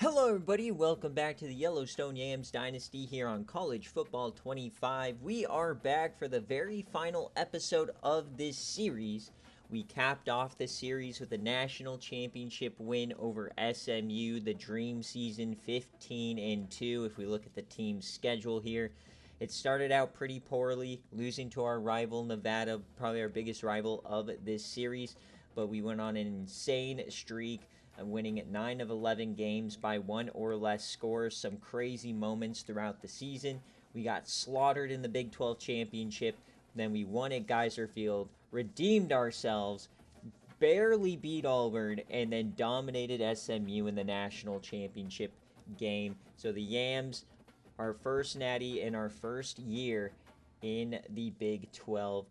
Hello everybody, welcome back to the Yellowstone Yams Dynasty here on College Football 25. We are back for the very final episode of this series. We capped off the series with a national championship win over SMU, the dream season 15-2 if we look at the team's schedule here. It started out pretty poorly, losing to our rival Nevada, probably our biggest rival of this series, but we went on an insane streak, winning at 9 of 11 games by one or less scores. Some crazy moments throughout the season. We got slaughtered in the Big 12 championship. Then we won at Geyser Field, redeemed ourselves, barely beat Auburn, and then dominated SMU in the national championship game. So the Yams, our first natty in our first year in the Big 12.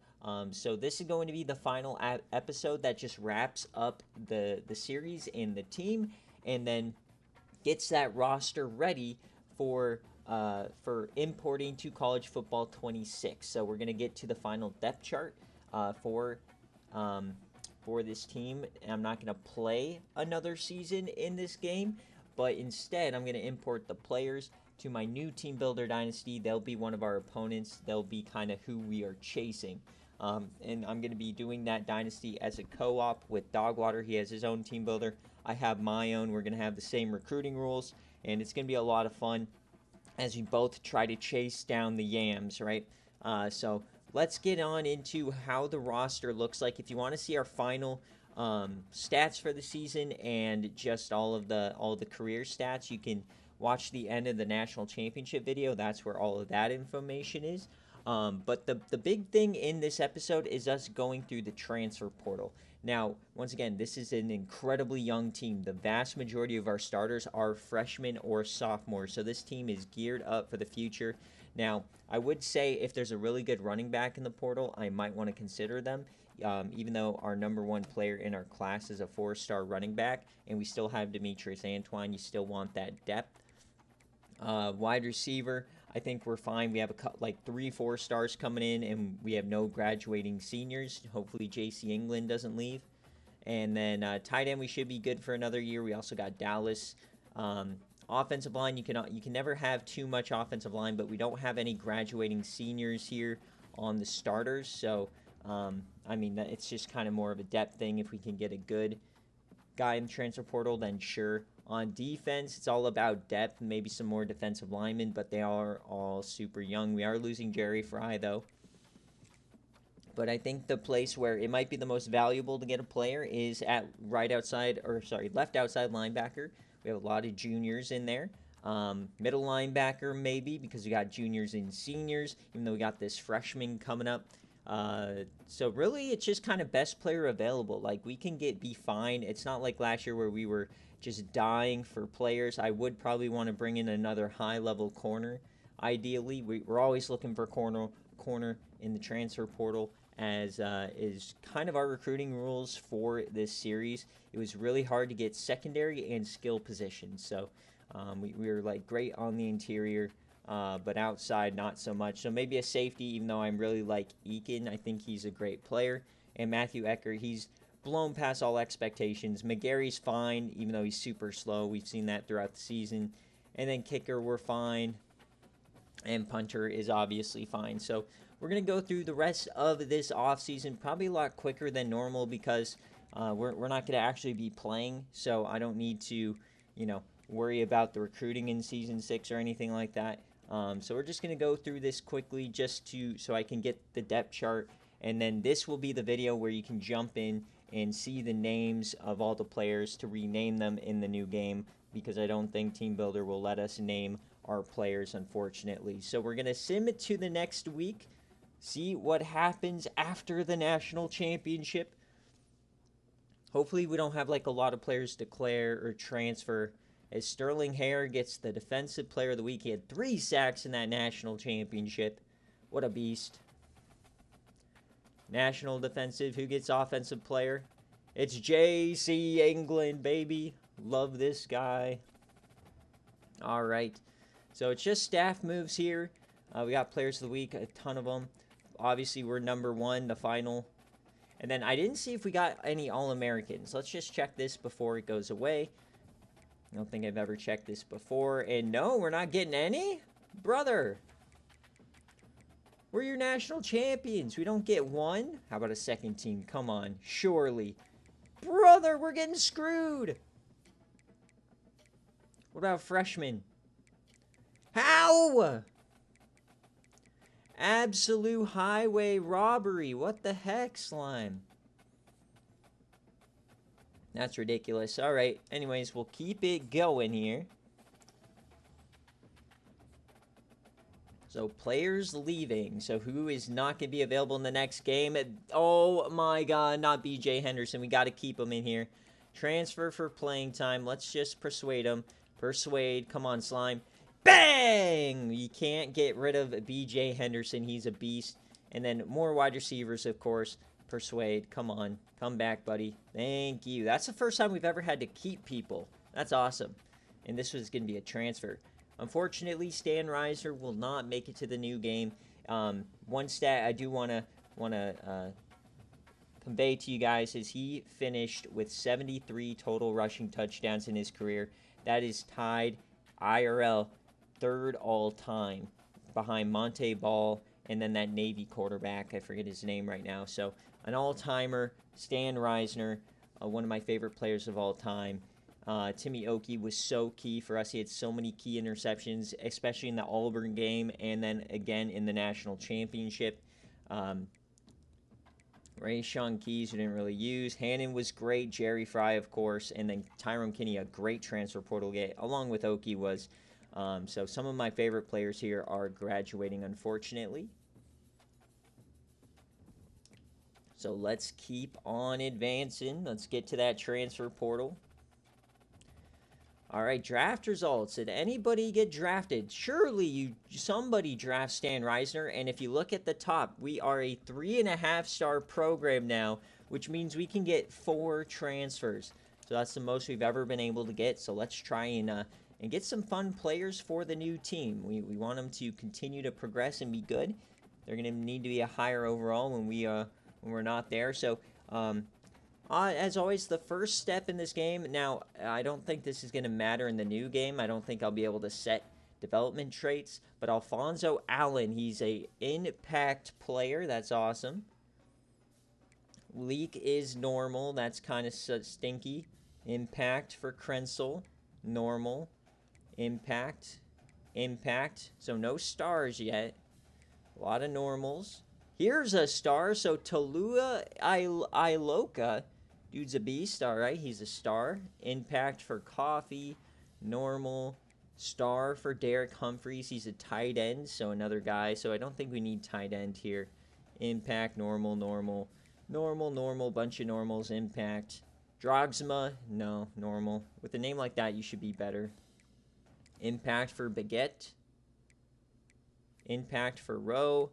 So this is going to be the final episode that just wraps up the series and the team, and then gets that roster ready for importing to College Football 26. So we're gonna get to the final depth chart for this team. I'm not gonna play another season in this game, but instead I'm gonna import the players to my new team builder dynasty. They'll be one of our opponents. They'll be kind of who we are chasing. And I'm going to be doing that dynasty as a co-op with Dogwater. He has his own team builder. I have my own. We're going to have the same recruiting rules, and it's going to be a lot of fun as we both try to chase down the Yams, right? So let's get on into how the roster looks like. If you want to see our final stats for the season and just all the career stats, you can watch the end of the national championship video. That's where all of that information is. But the big thing in this episode is us going through the transfer portal. Now, once again, this is an incredibly young team. The vast majority of our starters are freshmen or sophomores, so this team is geared up for the future. Now, I would say if there's a really good running back in the portal, I might want to consider them. Even though our number one player in our class is a 4-star running back, and we still have Demetrius Antoine, you still want that depth. Wide receiver, I think we're fine. We have like 3-4 stars coming in, and we have no graduating seniors. Hopefully J.C. England doesn't leave. And then tight end, we should be good for another year. We also got Dallas. Offensive line, you can never have too much offensive line, but we don't have any graduating seniors here on the starters. So, I mean, it's just kind of more of a depth thing. If we can get a good guy in the transfer portal, then sure. On defense, it's all about depth, maybe some more defensive linemen, but they are all super young. We are losing Jerry Fry, though. But I think the place where it might be the most valuable to get a player is at left outside linebacker. We have a lot of juniors in there. Middle linebacker, maybe, because we got juniors and seniors, even though we got this freshman coming up. So really, it's just kind of best player available. Like, we can be fine. It's not like last year where we were just dying for players. I would probably want to bring in another high-level corner. Ideally, we're always looking for corner in the transfer portal, as is kind of our recruiting rules for this series. It was really hard to get secondary and skill positions, so we were like great on the interior, but outside not so much. So maybe a safety, even though I'm really like Eakin. I think he's a great player. And Matthew Ecker, he's blown past all expectations. McGarry's fine, even though he's super slow. We've seen that throughout the season. And then kicker, we're fine. And punter is obviously fine. So we're going to go through the rest of this offseason probably a lot quicker than normal because we're not going to actually be playing. So I don't need to, worry about the recruiting in Season 6 or anything like that. So we're just going to go through this quickly so I can get the depth chart. And then this will be the video where you can jump in and see the names of all the players to rename them in the new game, because I don't think Team Builder will let us name our players, unfortunately. So we're going to sim it to the next week, see what happens after the national championship. Hopefully we don't have like a lot of players declare or transfer, as Sterling Hare gets the Defensive Player of the Week. He had 3 sacks in that national championship. What a beast. National Defensive, who gets Offensive Player? It's J.C. England, baby. Love this guy. All right. So it's just staff moves here. We got Players of the Week, a ton of them. Obviously, we're number 1, the final. And then I didn't see if we got any All-Americans. Let's just check this before it goes away. I don't think I've ever checked this before. And no, we're not getting any? Brother. We're your national champions. We don't get one? How about a second team? Come on. Surely. Brother, we're getting screwed. What about freshmen? How? Absolute highway robbery. What the heck, slime? That's ridiculous. All right. Anyways, we'll keep it going here. So, players leaving. So, who is not going to be available in the next game? Oh, my God. Not B.J. Henderson. We got to keep him in here. Transfer for playing time. Let's just persuade him. Persuade. Come on, slime. Bang! You can't get rid of B.J. Henderson. He's a beast. And then more wide receivers, of course. Persuade. Come on. Come back, buddy. Thank you. That's the first time we've ever had to keep people. That's awesome. And this was going to be a transfer. Unfortunately, Stan Reiser will not make it to the new game. One stat I do want to convey to you guys is he finished with 73 total rushing touchdowns in his career. That is tied IRL third all-time behind Monte Ball and then that Navy quarterback. I forget his name right now. So an all-timer, Stan Reisner, one of my favorite players of all time. Timmy Oki was so key for us. He had so many key interceptions, especially in the Auburn game and then again in the national championship. Rayshawn Keys, we didn't really use. Hannon was great. Jerry Fry, of course. And then Tyrone Kinney, a great transfer portal get, along with Oki was. So some of my favorite players here are graduating, unfortunately. So let's keep on advancing. Let's get to that transfer portal. All right, draft results. Did anybody get drafted? Surely somebody drafts Stan Reisner. And if you look at the top, we are a 3.5-star program now, which means we can get 4 transfers. So that's the most we've ever been able to get. So let's try and get some fun players for the new team. We want them to continue to progress and be good. They're going to need to be a higher overall when we're not there. So as always, the first step in this game, now, I don't think this is going to matter in the new game. I don't think I'll be able to set development traits. But Alfonso Allen, he's a impact player. That's awesome. Leak is normal. That's kind of stinky. Impact for Krenzel. Normal. Impact. Impact. So no stars yet. A lot of normals. Here's a star. So Talua Iloka. Dude's a beast, all right. He's a star. Impact for Coffee. Normal. Star for Derek Humphreys. He's a tight end, so another guy. So I don't think we need tight end here. Impact, normal, normal. Normal, normal, bunch of normals. Impact. Drogsma, no, normal. With a name like that, you should be better. Impact for Baguette. Impact for Rowe.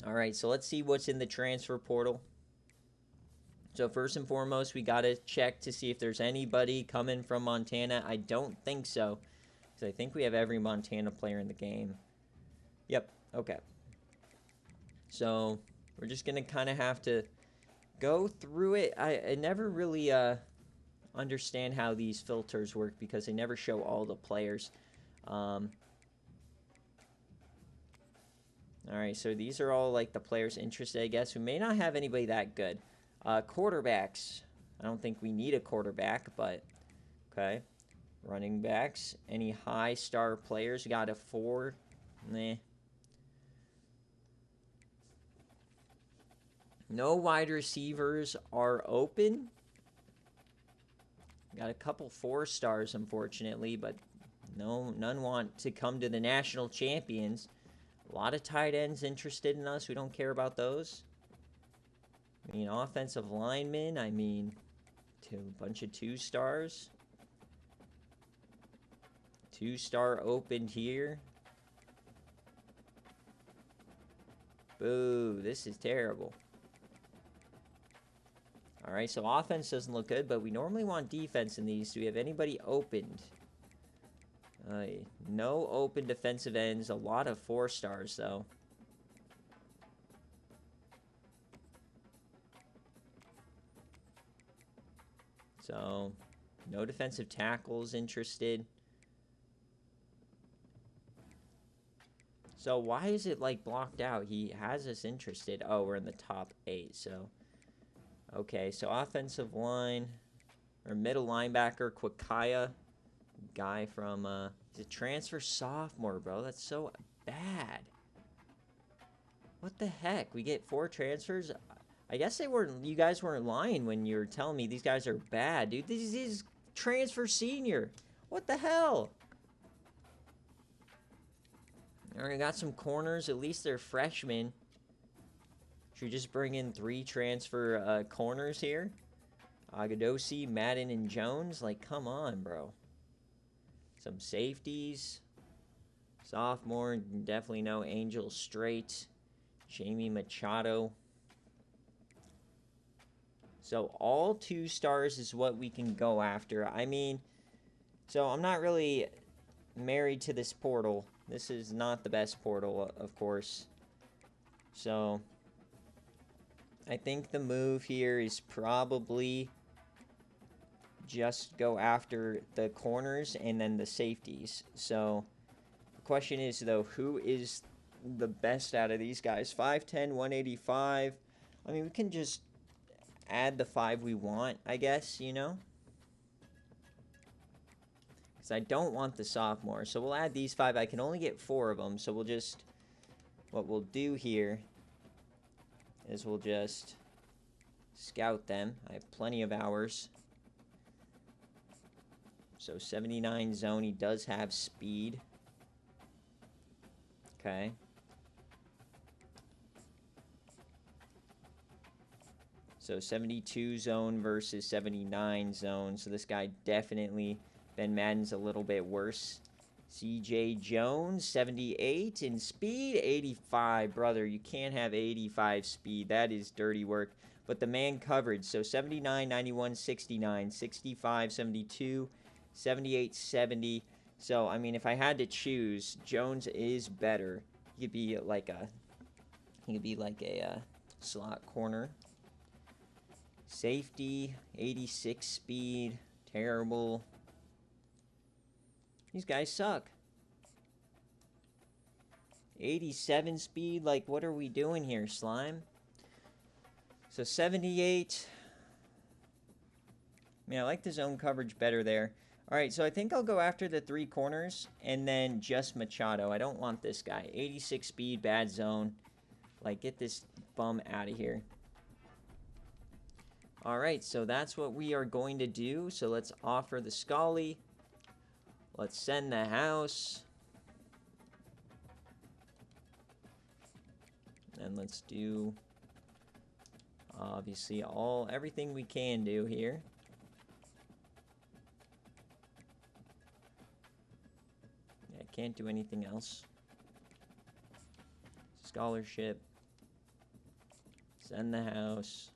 All right, so let's see what's in the transfer portal. So first and foremost, we got to check to see if there's anybody coming from Montana. I don't think so, because I think we have every Montana player in the game. Yep, okay. So we're just going to kind of have to go through it. I never really understand how these filters work because they never show all the players. All right, so these are all like the players interested, I guess. We may not have anybody that good. Quarterbacks. I don't think we need a quarterback, but okay. Running backs. Any high star players? We got a 4. Nah. No wide receivers are open. Got a couple 4 stars, unfortunately, but none want to come to the national champions. A lot of tight ends interested in us. We don't care about those. I mean, offensive linemen. I mean, a bunch of 2 stars. 2-star opened here. Boo, this is terrible. All right, so offense doesn't look good, but we normally want defense in these. Do we have anybody opened? No open defensive ends. A lot of 4 stars, though. So, No defensive tackles interested. So why is it like blocked out? He has us interested. Oh, we're in the top 8. So, okay. So offensive line or middle linebacker, Quakaya. Guy from, he's a transfer sophomore, bro. That's so bad. What the heck? We get 4 transfers? I guess you guys weren't lying when you were telling me these guys are bad, dude. This is transfer senior. What the hell? Alright, got some corners. At least they're freshmen. Should we just bring in 3 transfer corners here? Agadosi, Madden, and Jones? Like, come on, bro. Some safeties. Sophomore, definitely no Angel Strait. Jamie Machado. So all 2 stars is what we can go after. I mean, so I'm not really married to this portal. This is not the best portal, of course. So I think the move here is probably just go after the corners and then the safeties. So the question is, though, who is the best out of these guys? 5'10", 185. I mean, we can just add the 5 we want, I guess, you know? Because I don't want the sophomore. So we'll add these 5. I can only get 4 of them. So we'll just... What we'll do here is we'll just scout them. I have plenty of hours. So 79 zone. He does have speed. Okay. So 72 zone versus 79 zone. So this guy definitely, Ben Madden's a little bit worse. CJ Jones, 78 in speed, 85. Brother, you can't have 85 speed. That is dirty work. But the man coverage, so 79, 91, 69, 65, 72, 78, 70. So, I mean, if I had to choose, Jones is better. He could be like a slot corner. Safety, 86 speed, terrible. These guys suck. 87 speed, like what are we doing here, Slime? So 78. I mean, I like the zone coverage better there. Alright, so I think I'll go after the 3 corners and then just Machado. I don't want this guy. 86 speed, bad zone. Like, get this bum out of here. Alright, so that's what we are going to do. So let's offer the Scully. Let's send the house. And let's do, obviously, everything we can do here. Yeah, can't do anything else. Scholarship. Send the house.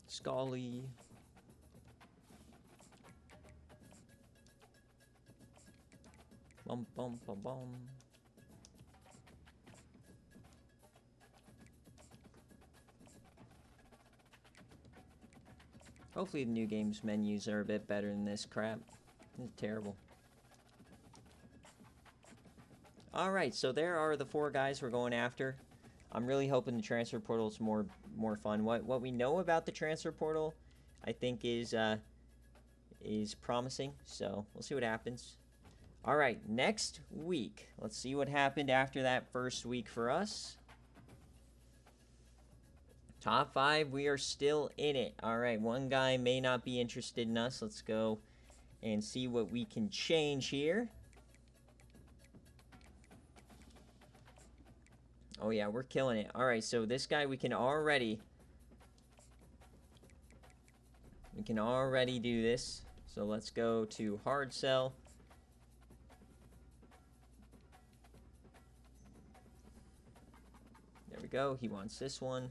Scully. Bum, bum, bum, bum. Hopefully the new game's menus are a bit better than this crap. It's terrible. Alright, so there are the 4 guys we're going after. I'm really hoping the transfer portal is more fun. What we know about the transfer portal, I think, is promising. So we'll see what happens. All right, next week. Let's see what happened after that first week for us. Top 5, we are still in it. All right, one guy may not be interested in us. Let's go and see what we can change here. Oh, yeah, we're killing it. All right, so this guy we can already do this. So let's go to hard sell. There we go. He wants this one.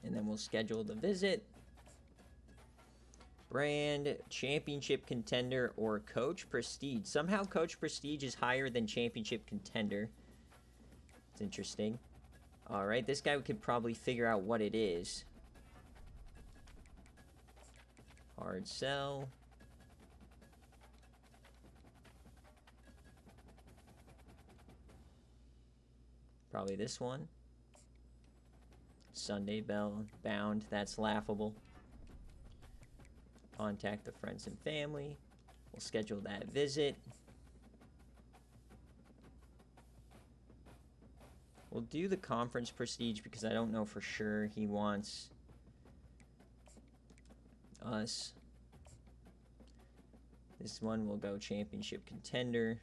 And then we'll schedule the visit. Brand, championship contender, or coach prestige. Somehow coach prestige is higher than championship contender. It's interesting. All right, this guy we could probably figure out what it is. Hard sell. Probably this one. Sunday bell bound. That's laughable. Contact the friends and family. We'll schedule that visit. We'll do the conference prestige because I don't know for sure he wants us. This one will go championship contender.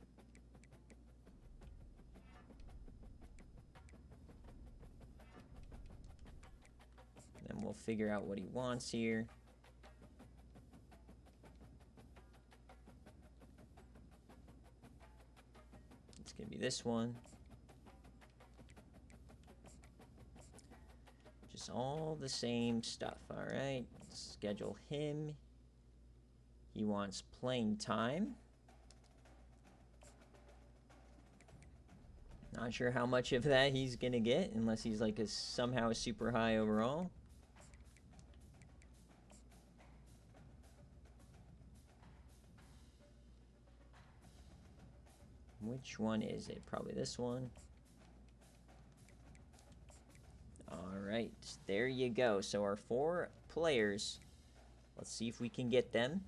Then we'll figure out what he wants here. It's gonna be this one. Just all the same stuff. All right, schedule him. He wants playing time. Not sure how much of that he's gonna get unless he's like somehow a super high overall. Which one is it? Probably this one. All right, there you go. So our 4 players. Let's see if we can get them.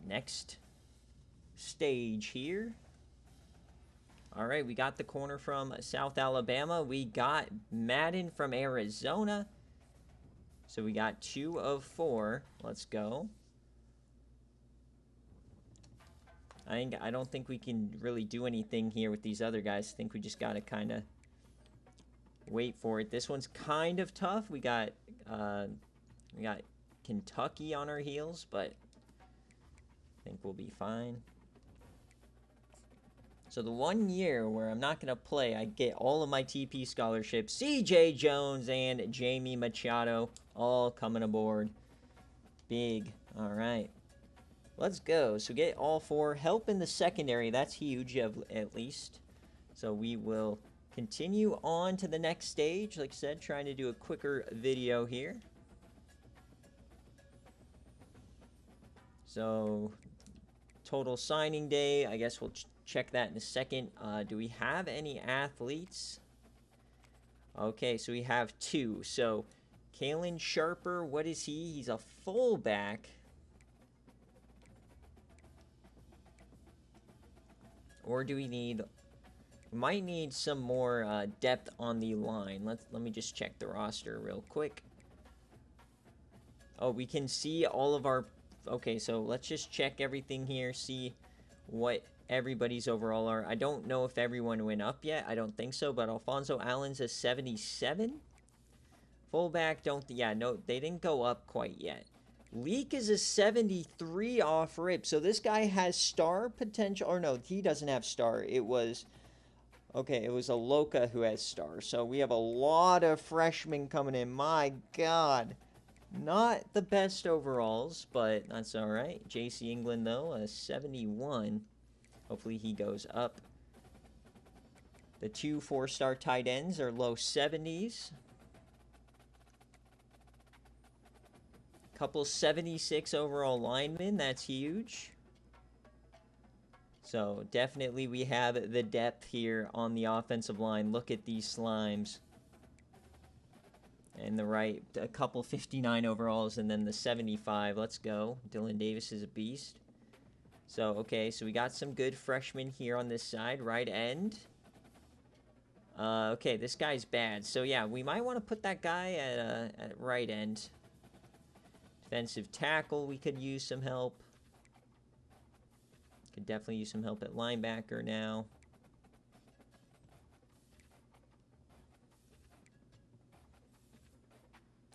Next stage here. All right, we got the corner from South Alabama. We got Madden from Arizona. So we got 2 of 4. Let's go. I don't think we can really do anything here with these other guys. I think we just got to kind of wait for it. This one's kind of tough. We got Kentucky on our heels, but I think we'll be fine. So the 1 year where I'm not going to play, I get all of my TP scholarships. C.J. Jones and Jamie Machado all coming aboard. Big. All right. Let's go. So get all 4. Help in the secondary. That's huge, at least. So we will continue on to the next stage. Like I said, trying to do a quicker video here. So total signing day. I guess we'll check that in a second. Do we have any athletes? Okay, so we have 2. So Kalen Sharper, what is he? He's a fullback. Or do we need... We might need some more depth on the line. Let me just check the roster real quick. Oh, we can see all of our... Okay, so let's just check everything here. See what everybody's overall are. I don't know if everyone went up yet. I don't think so. But Alfonso Allen's a 77. Fullback yeah, no, they didn't go up quite yet. Leak is a 73 off rip. So this guy has star potential. Or no, he doesn't have star. It was... Okay, it was a Loca who has star. So we have a lot of freshmen coming in. My God. Not the best overalls, but that's all right. J.C. England, though, a 71. Hopefully he goes up. The 2 4-star tight ends are low 70s. Couple 76 overall linemen. That's huge. So definitely we have the depth here on the offensive line. Look at these slimes. And the right, a couple 59 overalls and then the 75. Let's go. Dylan Davis is a beast. So, okay, so we got some good freshmen here on this side. Right end. Okay, this guy's bad. So, yeah, we might want to put that guy at right end. Defensive tackle, we could use some help. Could definitely use some help at linebacker now.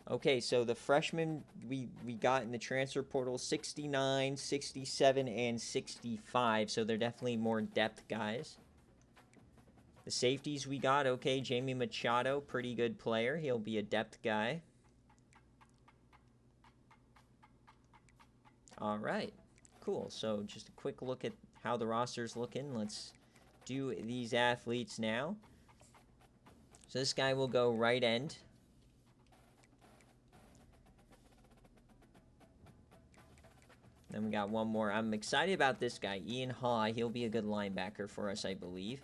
Okay, so the freshmen we got in the transfer portal, 69, 67, and 65. So they're definitely more depth guys. The safeties we got, okay, Jamie Machado, pretty good player. He'll be a depth guy. All right. Cool. So just a quick look at how the roster's looking. Let's do these athletes now. So this guy will go right end. Then we got one more. I'm excited about this guy, Ian Haw. He'll be a good linebacker for us, I believe.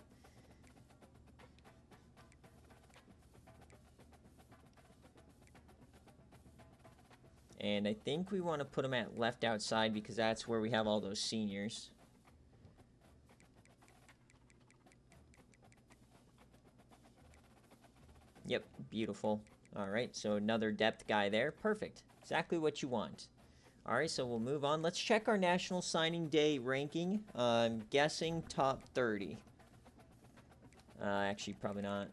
And I think we want to put him at left outside because that's where we have all those seniors. Yep, beautiful. All right, so another depth guy there. Perfect. Exactly what you want. All right, so we'll move on. Let's check our National Signing Day ranking. I'm guessing top 30. Actually, probably not.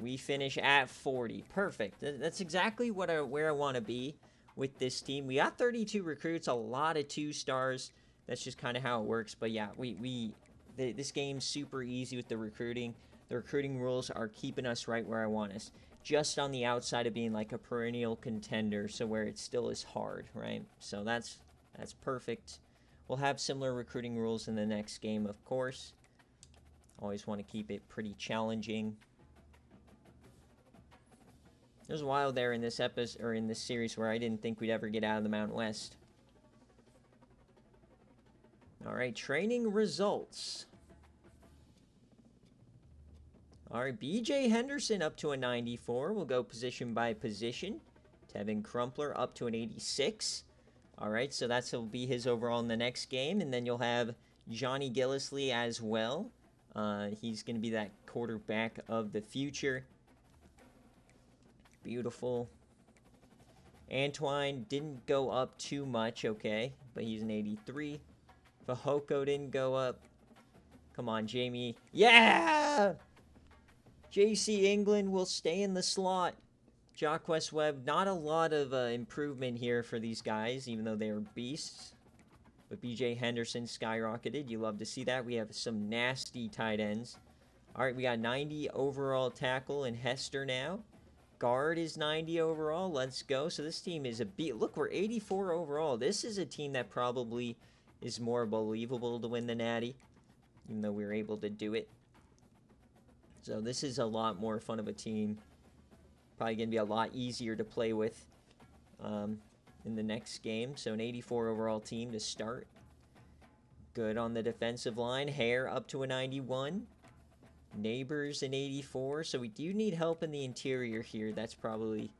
We finish at 40. Perfect. That's exactly where I want to be with this team. We got 32 recruits, a lot of 2-stars. That's just kind of how it works. But yeah, this game's super easy with the recruiting. The recruiting rules are keeping us right where I want us. Just on the outside of being like a perennial contender, so where it still is hard, right? So that's perfect. We'll have similar recruiting rules in the next game, of course. Always want to keep it pretty challenging. There's a while there in this episode, or in this series, where I didn't think we'd ever get out of the Mountain West. All right, training results. All right, B.J. Henderson up to a 94. We'll go position by position. Tevin Crumpler up to an 86. All right, so that'll be his overall in the next game. And then you'll have Johnny Gillisley as well. He's going to be that quarterback of the future. Beautiful. Antoine didn't go up too much, okay, but he's an 83. Fahoko didn't go up. Come on, Jamie. Yeah! J.C. England will stay in the slot. Jacquez Webb, not a lot of improvement here for these guys, even though they are beasts. But B.J. Henderson skyrocketed. You love to see that. We have some nasty tight ends. All right, we got 90 overall tackle in Hester now. Guard is 90 overall. Let's go. So this team is a beat. Look, we're 84 overall. This is a team that probably is more believable to win the Natty, even though we were able to do it. So this is a lot more fun of a team. Probably going to be a lot easier to play with in the next game. So an 84 overall team to start. Good on the defensive line. Hare up to a 91. Neighbors an 84. So we do need help in the interior here. That's probably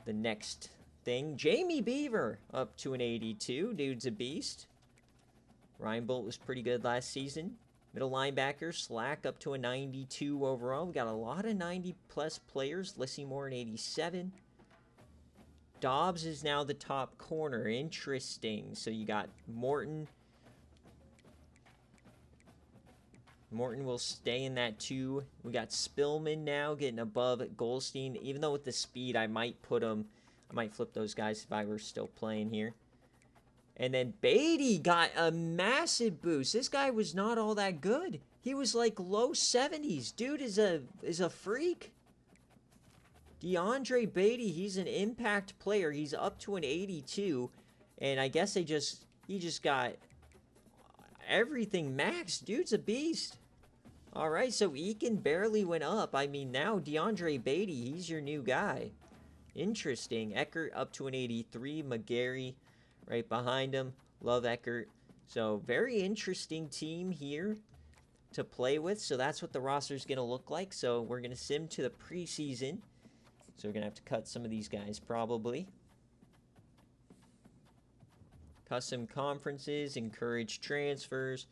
the next thing. Jamie Beaver up to an 82. Dude's a beast. Ryan Bolt was pretty good last season. Middle linebacker, Slack up to a 92 overall. We got a lot of 90-plus players. Lissy Moore an 87. Dobbs is now the top corner. Interesting. So you got Morton. Morton will stay in that 2. We got Spillman now getting above Goldstein. Even though with the speed, I might put him. I might flip those guys if I were still playing here. And then Beatty got a massive boost. This guy was not all that good. He was like low 70s. Dude is a freak. DeAndre Beatty, he's an impact player. He's up to an 82. And I guess he just got everything maxed. Dude's a beast. All right, so Eakin barely went up. I mean, now DeAndre Beatty, he's your new guy. Interesting. Eckert up to an 83. McGarry right behind him. Love Eckert. So very interesting team here to play with. So that's what the roster is going to look like. So we're going to sim to the preseason. So we're going to have to cut some of these guys probably. Custom conferences, encourage transfers.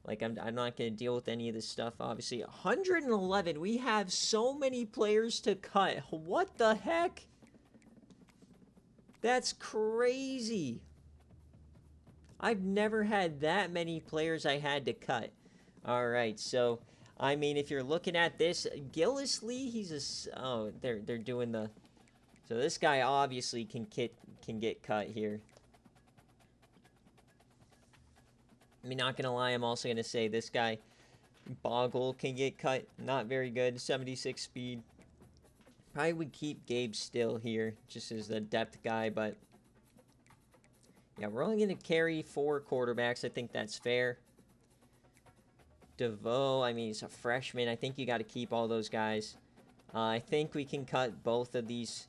Like, I'm not going to deal with any of this stuff, obviously. 111. We have so many players to cut. What the heck? That's crazy. I've never had that many players I had to cut. All right, so, I mean, if you're looking at this, Gillisley, he's a... Oh, they're doing the... So this guy obviously can get cut here. I mean, not going to lie, I'm also going to say this guy, Boggle, can get cut. Not very good. 76 speed. Probably would keep Gabe Still here, just as the depth guy, but Yeah, we're only going to carry 4 quarterbacks. I think that's fair. DeVoe, I mean, he's a freshman. I think you got to keep all those guys. I think we can cut both of these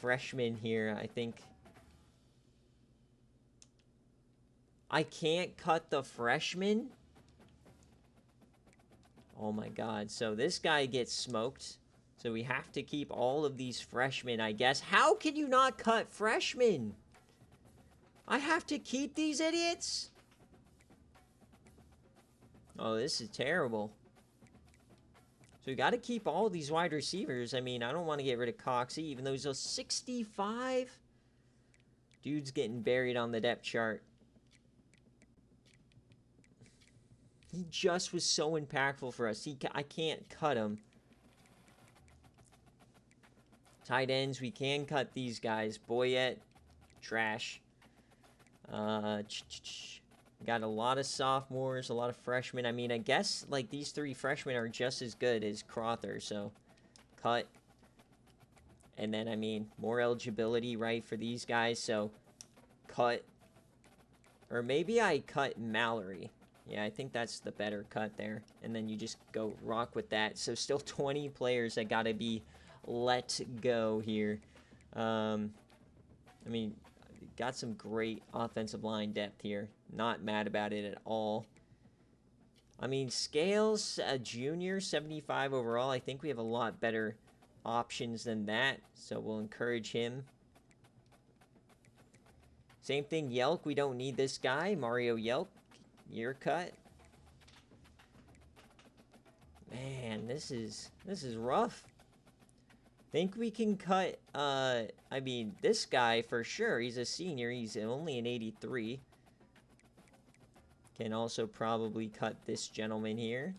freshmen here. I think I can't cut the freshman. Oh my god. So this guy gets smoked. So we have to keep all of these freshmen, I guess. How can you not cut freshmen? I have to keep these idiots? Oh, this is terrible. So we got to keep all these wide receivers. I mean, I don't want to get rid of Coxie, even though he's a 65. Dude's getting buried on the depth chart. He just was so impactful for us. I can't cut him. Tight ends, we can cut these guys. Boyette, trash. Got a lot of sophomores, a lot of freshmen. I mean, I guess, like, these 3 freshmen are just as good as Crother, so cut. And then, I mean, more eligibility, right, for these guys, so cut. Or maybe I cut Mallory. Yeah, I think that's the better cut there. And then you just go rock with that. So still 20 players that gotta be let go here. I mean, got some great offensive line depth here. Not mad about it at all. I mean, Scales, a junior, 75 overall. I think we have a lot better options than that. So we'll encourage him. Same thing, Yelk. We don't need this guy. Mario Yelk, you're cut. Man, this is rough. Think we can cut, I mean, this guy for sure. He's a senior. He's only an 83. Can also probably cut this gentleman here.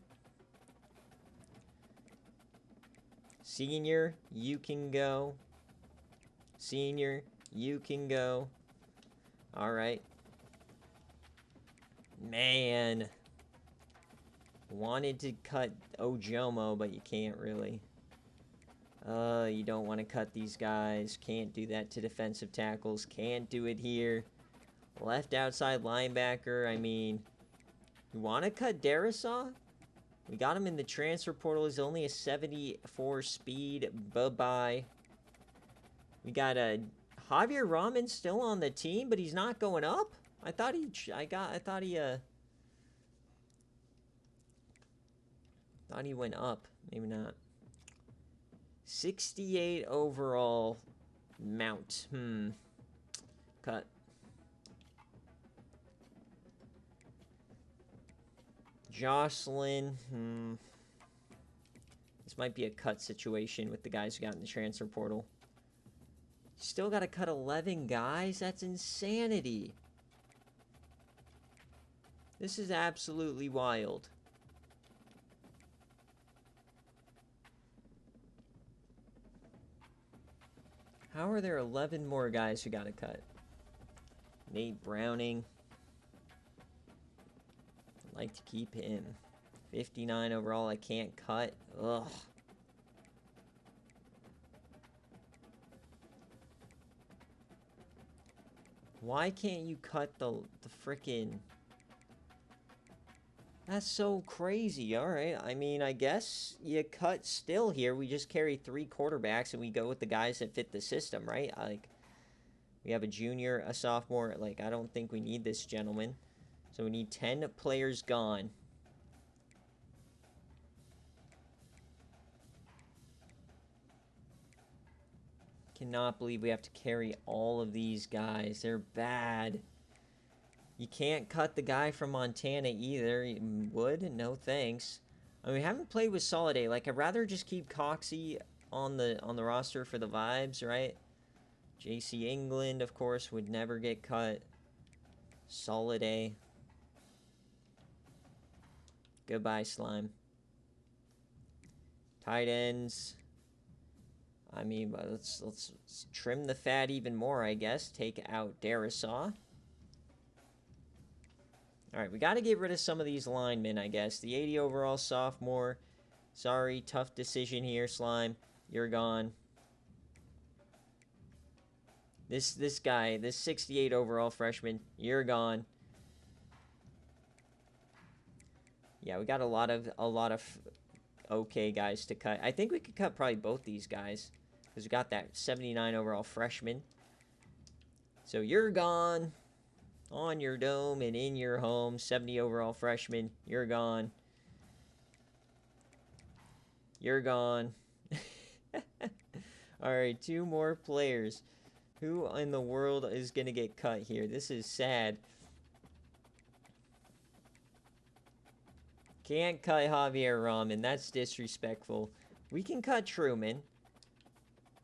Senior, you can go. Senior, you can go. All right. Man. Wanted to cut Ojomo, but you can't really. You don't want to cut these guys. Can't do that to defensive tackles. Can't do it here. Left outside linebacker. I mean, you want to cut Darisaw? We got him in the transfer portal. He's only a 74 speed. Bye-bye. We got a Javier Rahman still on the team, but he's not going up. I thought he went up. Maybe not. 68 overall mount. Cut. Jocelyn. This might be a cut situation with the guys who got in the transfer portal. Still got to cut 11 guys? That's insanity. This is absolutely wild. How are there 11 more guys who got to cut? Nate Browning. I'd like to keep him. 59 overall, I can't cut. Ugh. Why can't you cut the frickin'... That's so crazy. Alright, I mean, I guess you cut still here. We just carry 3 quarterbacks and we go with the guys that fit the system, right? Like, we have a junior, a sophomore. Like, I don't think we need this gentleman. So we need 10 players gone. Cannot believe we have to carry all of these guys. They're bad. You can't cut the guy from Montana either. Would? No thanks. I mean, we haven't played with Soliday. Like, I'd rather just keep Coxie on the roster for the vibes, right? JC England, of course, would never get cut. Soliday. Goodbye, Slime. Tight ends. I mean, let's trim the fat even more, I guess. Take out Darisaw. Alright, we got to get rid of some of these linemen, I guess. The 80 overall sophomore. Sorry, tough decision here, Slime. You're gone. This guy, this 68 overall freshman, you're gone. Yeah, we got a lot of okay guys to cut. I think we could cut probably both these guys because we got that 79 overall freshman. So you're gone. On your dome and in your home, 70 overall freshman, you're gone. You're gone. Alright, 2 more players. Who in the world is going to get cut here? This is sad. Can't cut Javier Rahman. That's disrespectful. We can cut Truman.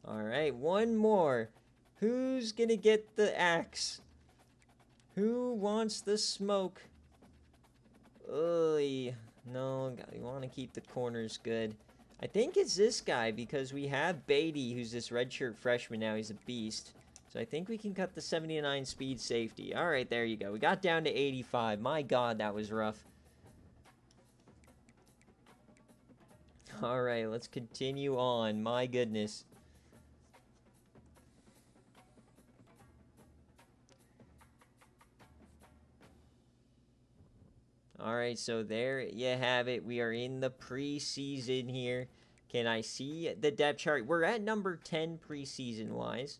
Alright, 1 more. Who's going to get the axe? Who wants the smoke? Oy. No, we want to keep the corners good. I think it's this guy because we have Beatty, who's this redshirt freshman now. He's a beast. So I think we can cut the 79 speed safety. All right, there you go. We got down to 85. My God, that was rough. All right, let's continue on. My goodness. Alright, so there you have it. We are in the preseason here. Can I see the depth chart? We're at number 10 preseason-wise.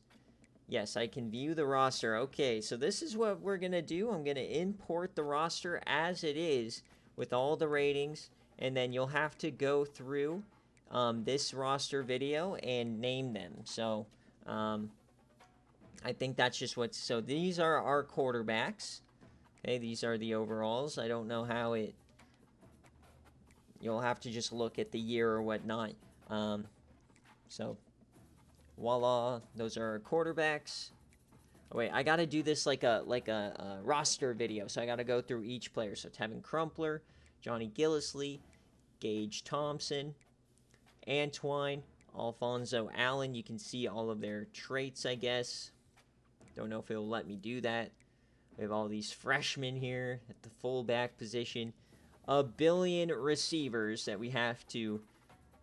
Yes, I can view the roster. Okay, so this is what we're going to do. I'm going to import the roster as it is with all the ratings. And then you'll have to go through this roster video and name them. So, I think that's just what's... So, these are our quarterbacks. Okay, these are the overalls. I don't know how it... You'll have to just look at the year or whatnot. So, voila. Those are our quarterbacks. Oh, wait, I gotta do this like a roster video. So I gotta go through each player. So Tevin Crumpler, Johnny Gillisley, Gage Thompson, Antwine, Alfonso Allen. You can see all of their traits, I guess. Don't know if it'll let me do that. We have all these freshmen here at the fullback position. A billion receivers that we have to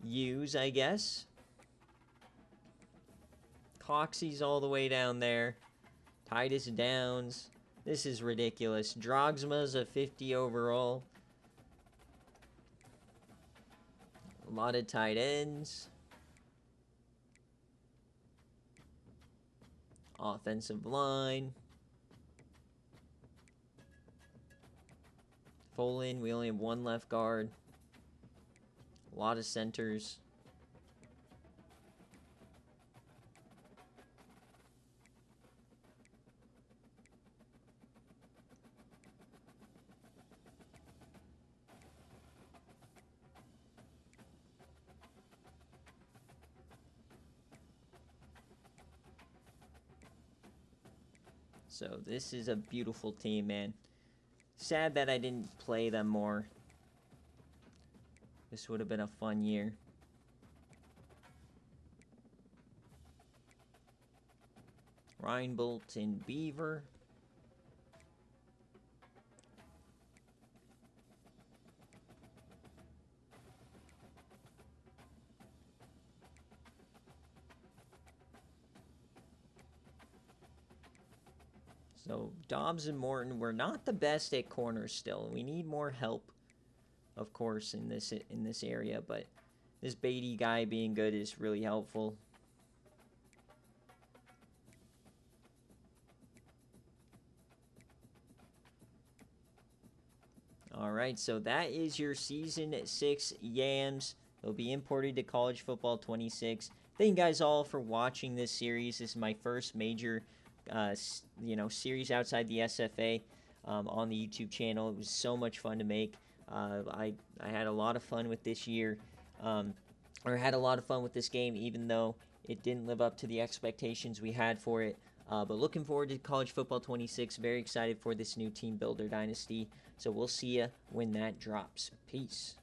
use, I guess. Coxey's all the way down there. Titus Downs. This is ridiculous. Drogsma's a 50 overall. A lot of tight ends. Offensive line. Full in, we only have 1 left guard. A lot of centers. So this is a beautiful team, man. Sad that I didn't play them more. This would have been a fun year. Reinbolt and Beaver. So Dobbs and Morton, we're not the best at corners still. We need more help, of course, in this area. But this Beatty guy being good is really helpful. All right, so that is your Season 6 Yams. They'll be imported to College Football 26. Thank you guys all for watching this series. This is my first major series outside the SFA on the YouTube channel. It was so much fun to make. I had a lot of fun with this year, or had a lot of fun with this game, even though it didn't live up to the expectations we had for it. But looking forward to College Football 26. Very excited for this new Team Builder Dynasty. So we'll see you when that drops. Peace.